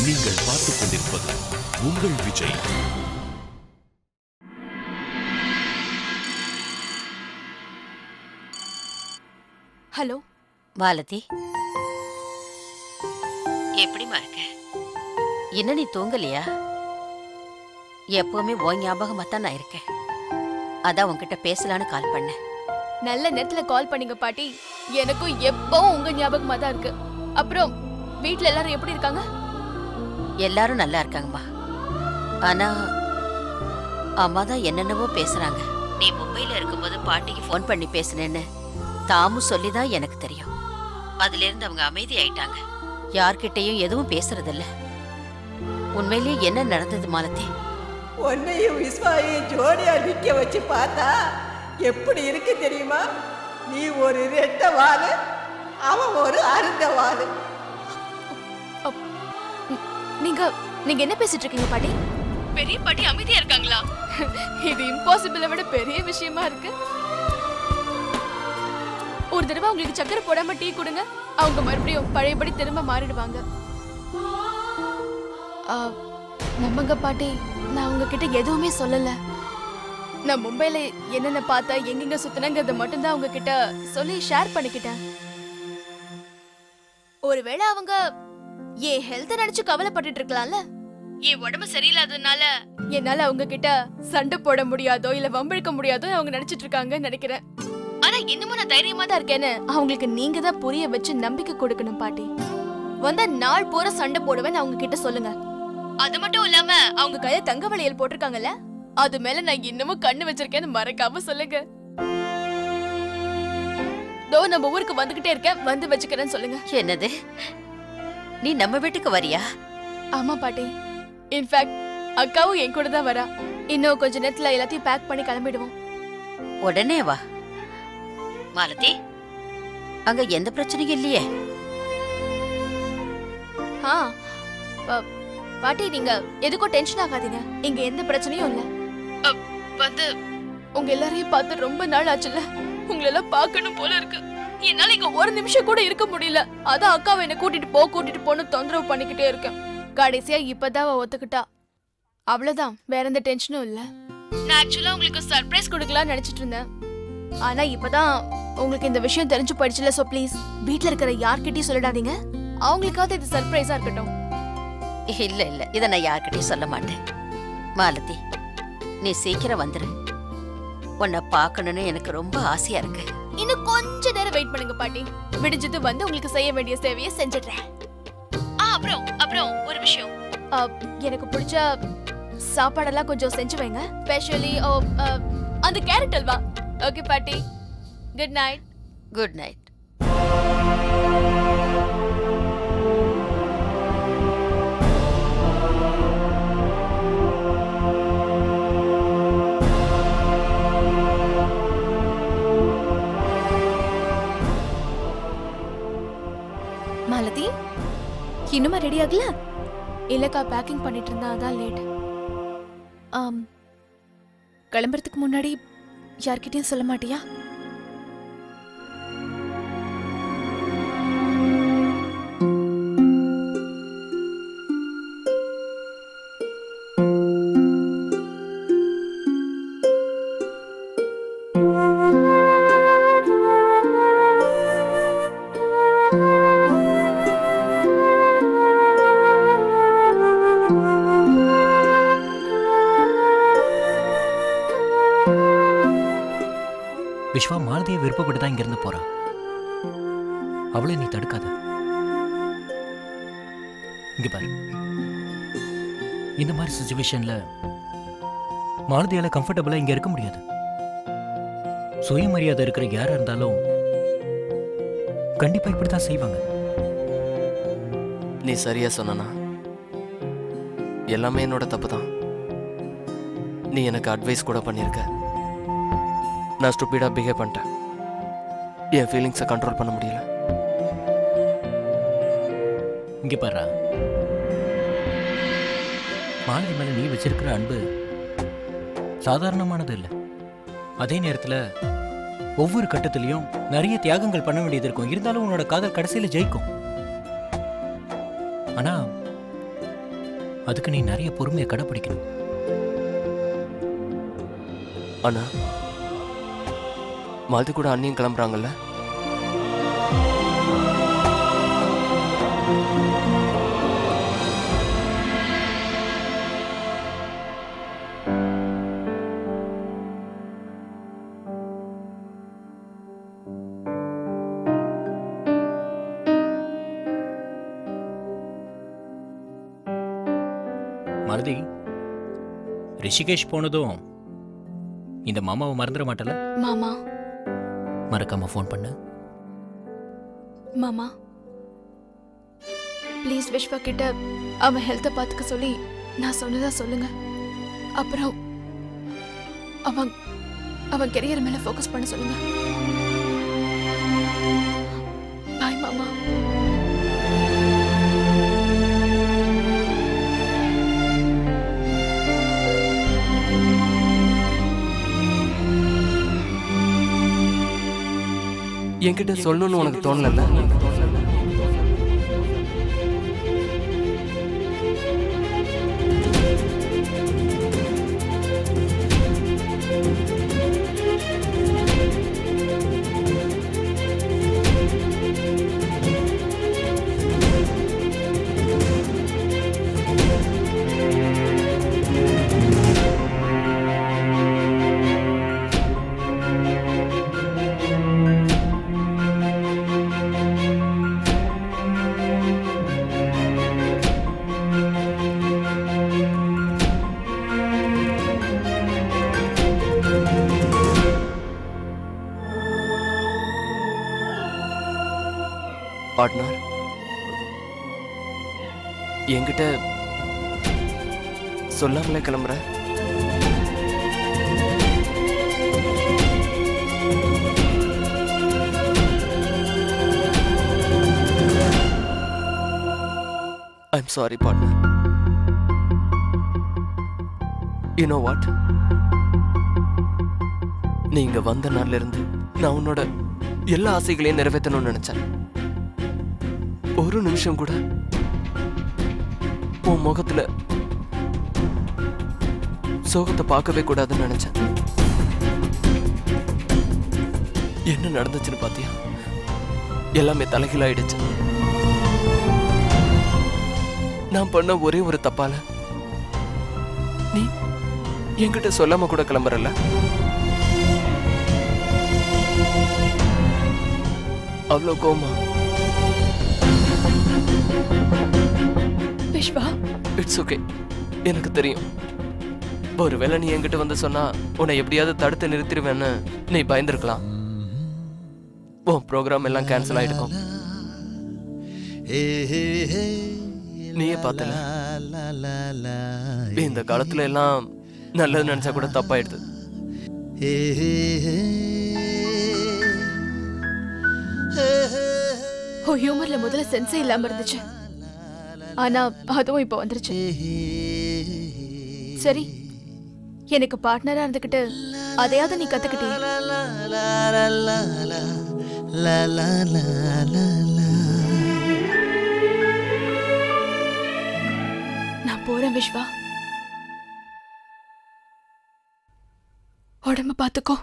நீங்கள் பார்த்துக் கொண்டிருப்பது உங்கள் விஜய். ஹலோ மாலதி, எப்படிமா இருக்க? என்ன நீ தூங்கலையா? எப்பவுமே உன் ஞாபகமா தான் நான் இருக்கேன். அதான் உன்கிட்ட பேசலான்னு கால் பண்ணேன். நல்ல நேரத்துல கால் பண்ணீங்க பாட்டி. எனக்கும் எப்பவும் உங்க ஞாபகமா தான் இருக்கு. அப்புறம் வீட்ல எல்லாரும் எப்படி இருக்காங்க? எல்லாரும் நல்லா இருக்காங்கம்மா. ஆனா அம்மா தான் என்னென்னவோ பேசுறாங்க. நீ மும்பையில இருக்கும்போது பாட்டிக்கு ஃபோன் பண்ணி பேசுனேன்னு தாமு சொல்லிதான் எனக்கு தெரியும். அதுல இருந்து அவங்க அமைதி ஆயிட்டாங்க. யார்கிட்டையும் எதுவும் பேசுறதில்ல. உண்மையிலேயே என்ன நடந்தது மாலதி? உன்னையும் விஸ்வாயையும் ஜோடியா நிக்க வச்சு பார்த்தா எப்படி இருக்கு தெரியுமா? நீ ஒரு ரெட்ட வாளு, அவன் ஒரு அருந்த வாளு. நீங்க என்ன பேசிட்டு இருக்கீங்க பாட்டி? பெரிய பாட்டி அமைதியா இருக்காங்களா? இது இம்பாசிபிளை விட பெரிய விஷயமா இருக்கு. ஒரு தடவை உங்களுக்கு சக்கரை போடாம டீ கொடுங்க, அவங்க மறுபடியும் பழையபடி திரும்ப மாறிடுவாங்க. நம்பங்க பாட்டி, நான் உங்ககிட்ட எதுவுமே சொல்லல. நான் மும்பைல என்னென்ன பார்த்தா எங்கெங்க சுத்தினங்கிறத மட்டும்தான் உங்ககிட்ட சொல்லி ஷேர் பண்ணிக்கிட்டேன். ஒருவேளை அவங்க என் ஹெல்த் நினைச்சு கவலைப்பட்டுட்டு இருக்கலாம்ல. என் உடம்பு சரியில்லாததுனால என்னால அவங்க கிட்ட சண்டை போட முடியாதோ இல்ல வம்பிழுக்க முடியாதோ அவங்க நினைச்சிட்டு இருக்காங்கன்னு நினைக்கிறேன். ஆனா இன்னமும் நான் தைரியமா தான் இருக்கேன்னு அவங்களுக்கு நீங்க தான் புரிய வச்சு நம்பிக்கை கொடுக்கணும் பாட்டி. வந்த நாள் பூரா சண்டை போடுவேன்னு அவங்க கிட்ட சொல்லுங்க. அது மட்டும் இல்லாம அவங்க கையில தங்க வளையல் போட்டிருக்காங்கல்ல, அது மேல நான் இன்னமும் கண்ணு வச்சிருக்கேன்னு மறக்காம சொல்லுங்க. தோ நம்ம ஊருக்கு வந்துகிட்டே இருக்கேன், வந்து வச்சுக்கிறேன்னு சொல்லுங்க. என்னது, நீ நம்ம வீட்டுக்கு வரியா? ஆமா பாட்டி. இன்ஃபேக்ட் அக்காவும் என் கூட தான் வரா. இன்னும் கொஞ்ச நேரத்துல எல்லாத்தையும் பேக் பண்ணி கிளம்பிடுவோம். உடனே வா மாலதி. அங்க எந்த பிரச்சனையும் இல்லையே? பாட்டி நீங்க எதுக்கும் டென்ஷன் ஆகாதீங்க. இங்க எந்த பிரச்சனையும் இல்ல. வந்து உங்க எல்லாரையும் பார்த்து ரொம்ப நாள் ஆச்சுல்ல, உங்களெல்லாம் பார்க்கணும் போல இருக்கு. என்னால இங்க ஒரு நிமிஷம் கூட இருக்க முடியல. அதான் அக்காவை என்ன கூட்டிட்டு போன்னு தொந்தரவு பண்ணிக்கிட்டே இருக்கேன். கடைசியா இப்பதான் ஒத்துக்கிட்டா. அவ்வளவுதான், வேற எந்த டென்ஷனும் இல்ல. நான் ஆக்சுவலா உங்களுக்கு சர்ப்ரைஸ் கொடுக்கலாம்னு நினைச்சிட்டு இருந்தேன். ஆனா இப்பதான் உங்களுக்கு இந்த விஷயம் தெரிஞ்சு போயிடுச்சுல. சோ ப்ளீஸ் வீட்ல இருக்கிற யார்கிட்டயும் சொல்லிடாதீங்க. அவங்களுக்காவது இது சர்ப்ரைஸா இருக்கட்டும். இல்ல இல்ல, இத நான் யார்கிட்டயும் சொல்ல மாட்டேன். மாலதி, நீ சீக்கிரம் வந்துரு. உன்னை பார்க்கணும்னு எனக்கு ரொம்ப ஆசையா இருக்கு. இன்னும் கொஞ்ச நேரம் வெயிட் பண்ணுங்க பாட்டி. விடிஞ்சது வந்து உங்களுக்கு செய்ய வேண்டிய சேவையை செஞ்சிடுறேன். அப்புறம் ஒரு விஷயம், எனக்கு பிடிச்ச சாப்பாடெல்லாம் கொஞ்சம் செஞ்சு வைங்க. ஸ்பெஷலி அந்த கேரட் அல்வா. ஓகே பாட்டி, good night. Good night. Malathi, இன்னுமா ரெடி ஆகல? இல்லக்கா, பேக்கிங் பண்ணிட்டு இருந்தா அதான் லேட். கிளம்புறதுக்கு முன்னாடி யார்கிட்டயும் சொல்ல மாட்டியா? விஸ்வா மாலதியை விருப்பப்பட்டு தான் இங்கிருந்து போறான். அவளை நீ தடுக்காத. இங்க பாரு, இந்த மாதிரி சிச்சுவேஷன்ல மாலதியால கம்ஃபர்டபுளா இங்க இருக்க முடியாது. சுயமரியாதை இருக்கிற யாரா இருந்தாலும் கண்டிப்பா இப்படித்தான் செய்வாங்க. நீ சரியா சொன்னா, எல்லாமே என்னோட தப்பு தான். நீ எனக்கு அட்வைஸ் கூட பண்ணியிருக்க. நான் ஸ்டூபிடா பிஹேவ் பண்ணிட்டேன். என் ஃபீலிங்ஸை கண்ட்ரோல் பண்ண முடியல. இங்க பாரு, மாலதி மேல நீ வச்சிருக்கிற அன்பு சாதாரணமானது இல்லை. அதே நேரத்தில் ஒவ்வொரு கட்டத்திலையும் நிறைய தியாகங்கள் பண்ண வேண்டியது இருக்கும். இருந்தாலும் உன்னோட காதல் கடைசியில் ஜெயிக்கும். ஆனா அதுக்கு நீ நிறைய பொறுமையை கடைப்பிடிக்கணும். அண்ணா, மாலதி கூட அண்ணியும் கிளம்புறாங்கல்ல? மாலதி, ரிஷிகேஷ் போனதும் இந்த மாமாவை மறந்துட மாட்டல? மாமா, மறக்காம ஃபோன் பண்ணு. மாமா ப்ளீஸ் விஸ்வா கிட்ட அவன் ஹெல்த்தை பார்த்துக்க சொல்லி நான் சொன்னதா சொல்லுங்க. அப்புறம் அவன் அவன் கெரியர் மேல ஃபோக்கஸ் பண்ண சொல்லுங்க. பாய் மாமா. என்கிட்ட சொல்லணும்னு உனக்கு தோணல? பார்ட்னர், என்கிட்ட சொல்லாமலே கிளம்புற? I'm sorry partner. You know what, நீ இங்க வந்த நாள்ல இருந்து நான் உன்னோட எல்லா ஆசைகளையும் நிறைவேற்றணும்னு நினைச்சேன். ஒரு நிமிஷம் கூட உன் முகத்துல சோகத்தை பார்க்கவே கூடாதுன்னு நினைச்சேன். என்ன நடந்துச்சுன்னு பாத்தியா? எல்லாமே தலைகீழாயிடுச்சு. நான் பண்ண ஒரே ஒரு தப்பால நீ என்கிட்ட சொல்லாம கூட கிளம்புறல? அவ்வளோ கோமா? Vishwa, it's okay. எனக்கு தெரியும், ஒருவேளை நீ என்கிட்ட வந்து சொன்னா உன்னை எப்படியாவது தடுத்து நிறுத்திடுவேன்னு நீ பயந்துருக்கலாம். உன் ப்ரோக்ராம் எல்லாம் கேன்சல் ஆயிடுக்கும். நீயே பார்த்தல, இந்த காலத்துல எல்லாம் நல்லது நினைச்சா கூட தப்பாயிடுது. ஹியூமர்ல முதல்ல சென்ஸே இல்லாம இருந்துச்சு, ஆனா அதுவும் இப்ப வந்துருச்சு. சரி, எனக்கு பார்ட்னரா இருந்துகிட்டு அதையாவது நீ கத்துக்கிட்டே. நான் போறேன் விஸ்வா, உடம்பு பாத்துக்கோ.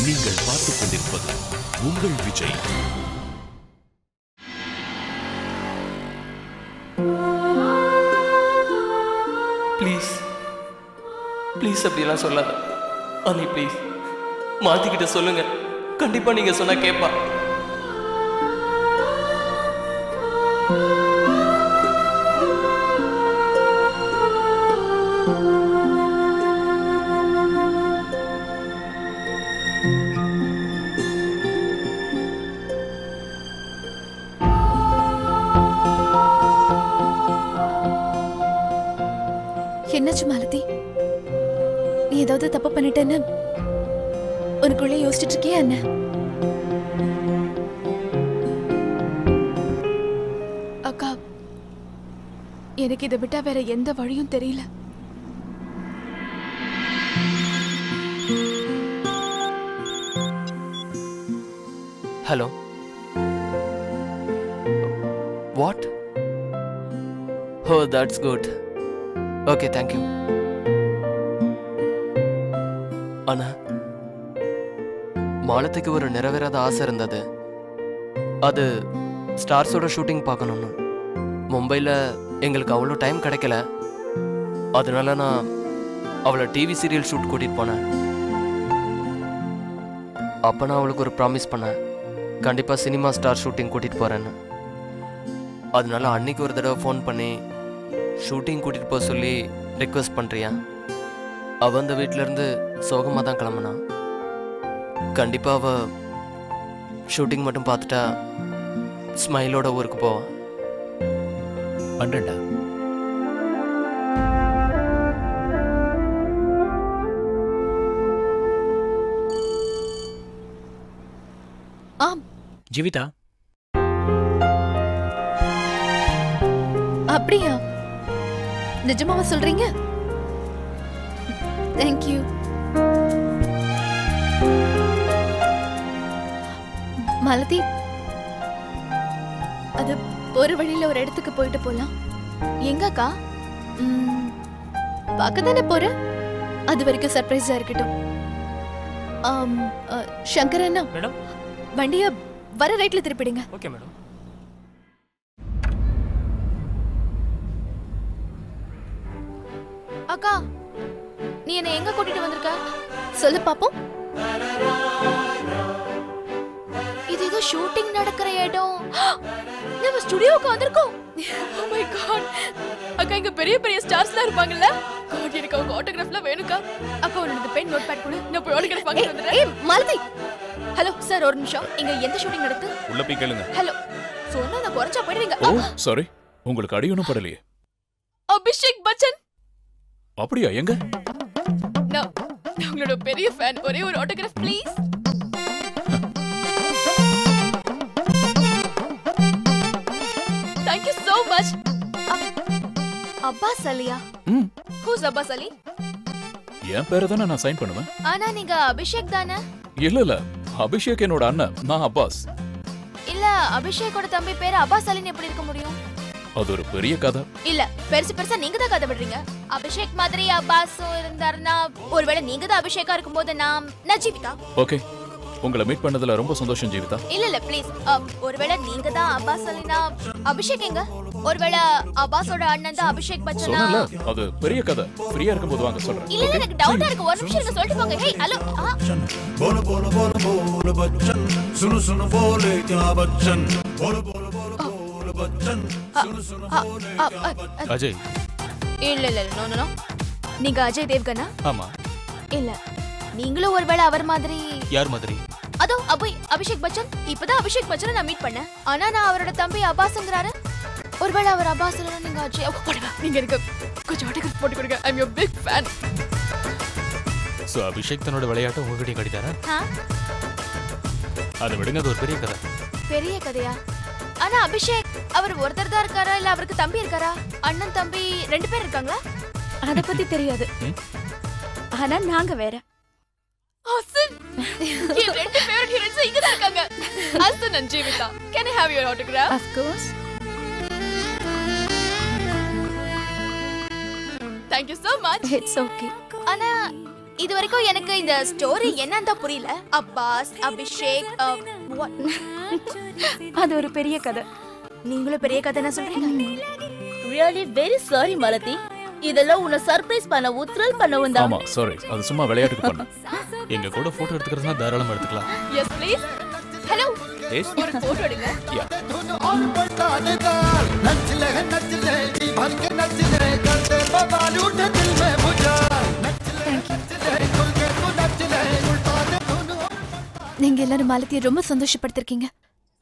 நீங்கள் பார்த்துக் கொண்டிருப்பது உங்கள் விஜய். ப்ளீஸ் அப்படிலாம் சொல்லாத அண்ணி, ப்ளீஸ் மாத்திக்கிட்ட சொல்லுங்க. கண்டிப்பா நீங்க சொன்னா கேட்பா. என்னாச்சு மாலதி? நீ ஏதாவது தப்பு பண்ணிட்டேன்னு உனக்குள்ளே யோசிச்சுட்டு இருக்கியா என்ன? அக்கா, எனக்கு இதை விட்டா வேற எந்த வழியும் தெரியல. Hello, what? Oh, that's good. Okay, thank you. அண்ணா, மாலத்துக்கு ஒரு நிறைவேறாத ஆசை இருந்தது. அது ஸ்டார்ஸோட ஷூட்டிங் பார்க்கணும்னு. மும்பையில் எங்களுக்கு அவ்வளோ டைம் கிடைக்கல. அதனால நான் அவளை டிவி சீரியல் ஷூட் கூட்டிகிட்டு போனேன். அப்போ நான் அவளுக்கு ஒரு ப்ராமிஸ் பண்ணேன், கண்டிப்பாக சினிமா ஸ்டார் ஷூட்டிங் கூட்டிகிட்டு போகிறேன்னு. அதனால அன்னைக்கு ஒரு தடவை ஃபோன் பண்ணி ஷூட்டிங் கூட்டிகிட்டு போக சொல்லி ரிக்வெஸ்ட் பண்ணுறியா? அவள் அந்த வீட்டிலேருந்து சோகமாக தான் கிளம்புனா. கண்டிப்பாக அவள் ஷூட்டிங் மட்டும் பார்த்துட்டா ஸ்மைலோட ஊருக்கு போவா. பண்றேன்டா. ஆம். ஜீவிதா, அப்படியா? நிஜமாவா சொல்றீங்க? தேங்க்யூ. மாலதி, அது ஒரு வழியில ஒரு இடத்துக்கு போயிட்டு போலாம். எங்கக்கா? பார்க்க தானே போற, அது வரைக்கும் சர்ப்ரைஸா இருக்கட்டும். சங்கர் அண்ணா, மேடம், வண்டிய வர ரைட்ல திருப்பிடுங்க. Okay madam. அக்கா, நீ என்ன எங்க கூட்டிட்டு வந்திருக்க? சொல்லு பாப்போம். இது ஏதோ ஷூட்டிங் நடக்கிற இடம். நம்ம ஸ்டுடியோவுக்கு வந்திருக்கோம். Oh my god. அக்கா, இங்க பெரிய பெரிய ஸ்டார்ஸ்லாம் இருப்பாங்கல்ல? God, எனக்கு அவங்க ஆட்டோகிராஃப்லாம் வேணும்க்கா. அக்கா, உன்னோட பென் நோட் பேட் கொடு, நான் போய் ஆட்டோகிராஃப் வாங்கிட்டு வந்துறேன். ஏய் மாலதி, ஹலோ சார், ஒரு நிமிஷம். இங்க எந்த ஷூட்டிங் நடக்குது? உள்ள போய் கேளுங்க. ஹலோ, சொன்னா நான் குறைச்சா போயிடுவீங்க. ஓ சாரி, உங்களுக்கு அடியொன்னும் படலையே. அபிஷேக் பச்சன். அப்படியா? எங்க? நான் உங்களோட பெரிய ஃபேன். ஒரே ஒரு autograph please. Thank you so much. Abbas Ali? Who's Abbas Ali? என் பேரை தானே நான் சைன் பண்ணுவேன். ஆனா நீங்க அபிஷேக் தானே? இல்ல, அபிஷேக் என்னோட அண்ணன், நான் அப்பாஸ். இல்ல, அபிஷேக்கோட தம்பி பேரு அப்பாஸ் அலின்னு எப்படி இருக்க முடியும்? அது ஒரு பெரிய கதை. இல்ல, பெருசா நீங்க தான் கதை விடுறீங்க. அபிஷேக் மாதிரி அப்பாஸும் இருந்தாருன்னா, ஒருவேளை நீங்க தான் அபிஷேக்கா இருக்கும்போது நான் ஜீவிதா. ஓகே, உங்களை மீட் பண்ணதுல ரொம்ப சந்தோஷம் ஜீவிதா. இல்ல ப்ளீஸ், ஒருவேளை நீங்க தான் அப்பாஸ் அலினா அபிஷேக் எங்க? ஒருவேளை அப்பாஸோட அண்ணன் தான் அபிஷேக் பச்சனா? சொன்னல, அது பெரிய கதை. ஃப்ரீயா இருக்கும்போது வாங்க சொல்றேன். இல்ல, எனக்கு டவுட்டா இருக்கு. ஒரு நிமிஷம் இருங்க, சொல்லிட்டு போங்க. ஹே, ஹலோ. बोलो बोलो बोलो बोलो बच्चन, सुनो सुनो बोले क्या बच्चन, बोलो बोलो बोलो बोलो बच्चन, सुनो सुनो बोले क्या बच्चन. அஜய். இல்ல, நோ. நீங்க அஜய் தேவ்கனா? ஆமா. இல்ல, நீங்களும் ஒருவேளை அவர் மாதிரி. யார் மாதிரி? அதோ அபிஷேக் பச்சன். இப்பதான் அபிஷேக் பச்சனை நான் மீட் பண்ணேன். ஆனா நான் அவரோட தம்பி அப்பாஸ்ங்கறாரு. ஒருவேளை அவர் அப்பாஸ் இல்லனா நீங்க அஜய். போடுங்க, நீங்க எனக்கு கொஞ்சம் ஆட்டோகிராஃப் போட்டு கொடுங்க. I am your big fan. So Abhishek தன்னோட விளையாட்டை உங்ககிட்ட காட்டிட்டாரா? அதை விடுங்க, அது ஒரு பெரிய கதை. பெரிய கதையா? ஆனா அபிஷேக் அவர் ஒருத்தர் தான் இருக்காரா, இல்ல அவருக்கு தம்பி இருக்காரா? அண்ணன் தம்பி 2 பேர் இருக்காங்களா? அத பத்தி தெரியாது. ஆனா நாங்க வேற. ஹசன், என் 2 ஃபேவரட் ஹீரோயின்ஸ் இங்க தான் இருக்காங்க. Hasan and Jeevitha. Can I have your autograph? Of course. Thank you so much. It's okay. ஆனா இது வரைக்கும் எனக்கு இந்த ஸ்டோரி என்னன்னு தான் புரியல. அப்பாஸ், அபிஷேக், அது ஒரு பெரிய கதை. நீங்களும் பெரிய கதை என்ன சொல்றீங்க? Really very sorry, Malati. இதெல்லாம் உன்னை சர்ப்ரைஸ் பண்ண த்ரில் பண்ண வந்தா. ஆமா சாரி, அது சும்மா விளையாட்டுக்கு பண்ணேன். எங்க கூட போட்டோ எடுத்துக்கிறதுனா தாராளமா எடுத்துக்கலாம். Yes please. ஹலோ, எஸ் ஒரு போட்டோ எடுங்க. யா நீங்க எல்லாரும் மாலத்தியை ரொம்ப சந்தோஷப்படுத்திருக்கீங்க.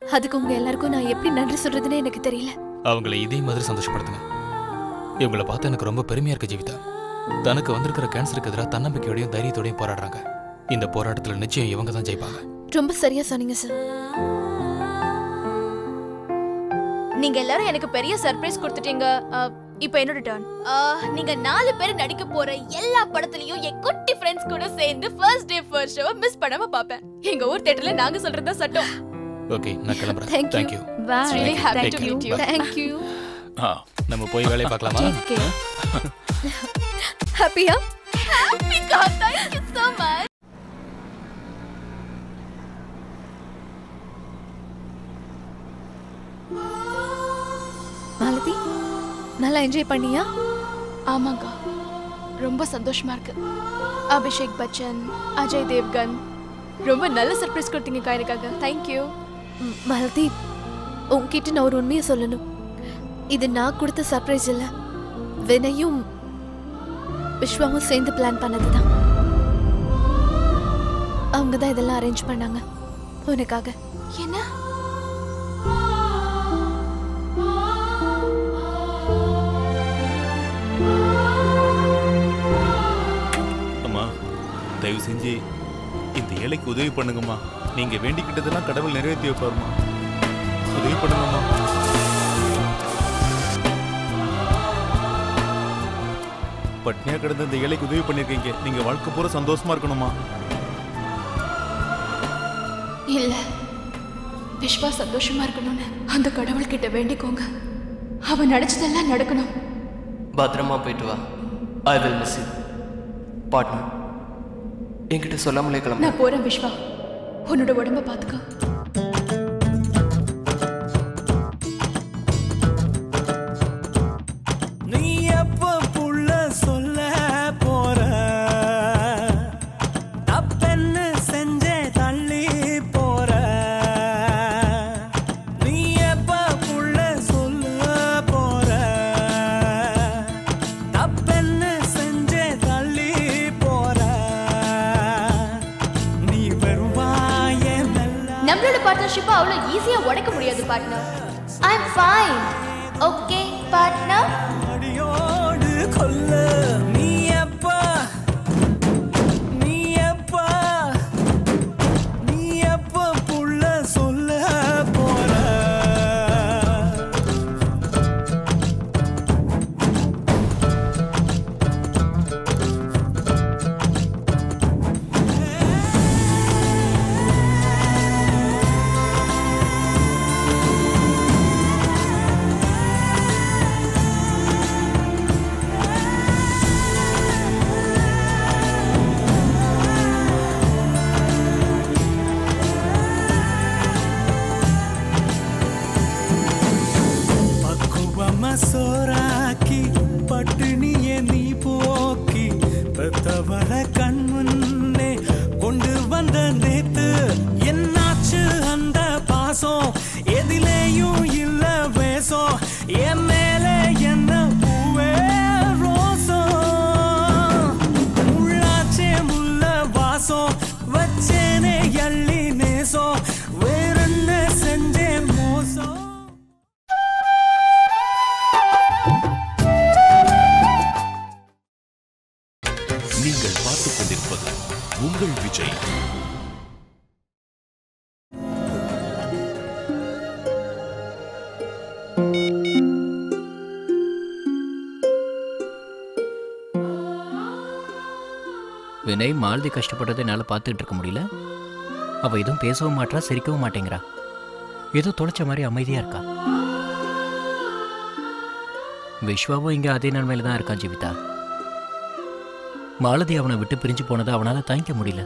அதுக்கு உங்க எல்லாருக்கும் நான் எப்படி நன்றி சொல்றதுன்னு எனக்கு தெரியல. அவங்கள இதே மாதிரி சந்தோஷப்படுத்துங்க. இவங்கள பார்த்து எனக்கு ரொம்ப பெருமையா இருக்கு ஜீவிதா. தனக்கு வந்திருக்கிற கேன்சருக்கு எதிராக தன்னம்பிக்கையோடையும் தைரியத்தோடையும் போராடுறாங்க. இந்த போராட்டத்துல நிச்சயம் இவங்க தான் ஜெயிப்பாங்க. ரொம்ப சரியா சொன்னீங்க சார். நீங்க எல்லாரும் எனக்கு பெரிய சர்ப்ரைஸ் கொடுத்துட்டீங்க. இப்போ என்னோட டர்ன். நீங்க 4 பேர் நடிக்க போற எல்லா படத்துலயும் என் குட்டி ஃப்ரெண்ட்ஸ் கூட சேர்ந்து ஃபர்ஸ்ட் டே ஃபர்ஸ்ட் ஷோவை மிஸ் பண்ணாம பாப்பேன். எங்க ஊர் தியேட்டர்ல நாங்க சொல்றதா சட்டம். ஓகே, நான் கிளம்புறேன். Thank you. Bye. Really happy to meet you. Thank you. நம்ம போய் வேலையை பார்க்கலாமா? Okay. Happy? Happy God, thank you so much. Malathi, நல்லா என்ஜாய் பண்ணியா? ஆமாங்க, ரொம்ப சந்தோஷமா இருக்கு. அபிஷேக் பச்சன், அஜய் தேவ்கன் ரொம்ப நல்ல சர்ப்ரைஸ் கொடுத்தீங்க எனக்காக. Thank you. மாலதி, உன்கிட்ட நான் ஒரு உண்மையை சொல்லணும். இது நான் கொடுத்த சர்ப்ரைஸ் இல்ல, வினயும் விஸ்வாவும் சேர்ந்து பிளான் பண்ணதுதான். அவங்க தான் இதெல்லாம் அரேஞ்ச் பண்ணாங்க உனக்காக. என்ன? அம்மா, தயவு செஞ்சு இந்த ஏழைக்கு உதவி பண்ணுங்கம்மா. நீங்க வேண்டிக்கிட்டதெல்லாம் கடவுள் நிறைவேற்றி வைப்பாருமா. உதவி பண்ணுங்கம்மா. பட்னியா கிடந்த இந்த ஏழைக்கு உதவி பண்ணிருக்கீங்க. நீங்க வாழ்க்கை பூரா சந்தோஷமா இருக்கணுமா. இல்ல, விஸ்வா சந்தோஷமா இருக்கணும்னு அந்த கடவுள் கிட்ட வேண்டிக்கோங்க. அவன் நடிச்சதெல்லாம் நடக்கணும். பத்திரமா போயிட்டு வா. I will miss you partner. என்கிட்ட சொல்லாமலே கிளம்ப. நான் போறேன் விஸ்வா. உன்னோட உடம்ப பாத்துக்கோ. நீ எப்ப புள்ள சொல்ல போற? தப்பென்னு செஞ்சே தள்ளி போற. நீ எப்ப புள்ள சொல்ல போற? தப்பென்னு செஞ்சே தள்ளி போற. நீ வருவாயே மெல்ல. நம்மளோட பார்ட்னர்ஷிப்பை அவ்வளோ ஈஸியா உடைக்க முடியாது partner. I am fine. Okay partner. அடியோடு கொல்ல. நீ எப்ப புள்ள சொல்ல போற? சோராக்கி பட்டினிய நீ போக்கி பெத்தவள கண் முன்னே கொண்டு வந்த நேத்து என்னாச்சு அந்த பாசம்? எதிலேயும் இல்ல வேசம். என் மேல என்ன பூவே ரோசம்? முள்ளாச்சே முள்ள வாசம் வச்சேனே அள்ளி நேசம். வேறென்ன செஞ்சே மோசம்? நீங்கள் பார்த்துக் கொண்டிருப்பது உங்கள் விஜய். வினய் மாலதி கஷ்டப்பட்டதை என்னால் பார்த்துக்கிட்டு இருக்க முடியல. அவள் எதுவும் பேசவும் மாட்டா, சிரிக்கவும் மாட்டேங்கிறா. ஏதோ தொலைச்ச மாதிரி அமைதியாக இருக்கா. விஸ்வாவும் இங்கே அதே நிலைமையில தான் இருக்கான் ஜீவிதா. மாலதி அவனை விட்டு பிரிஞ்சு போனதை அவனால் தாங்கிக்க முடியல.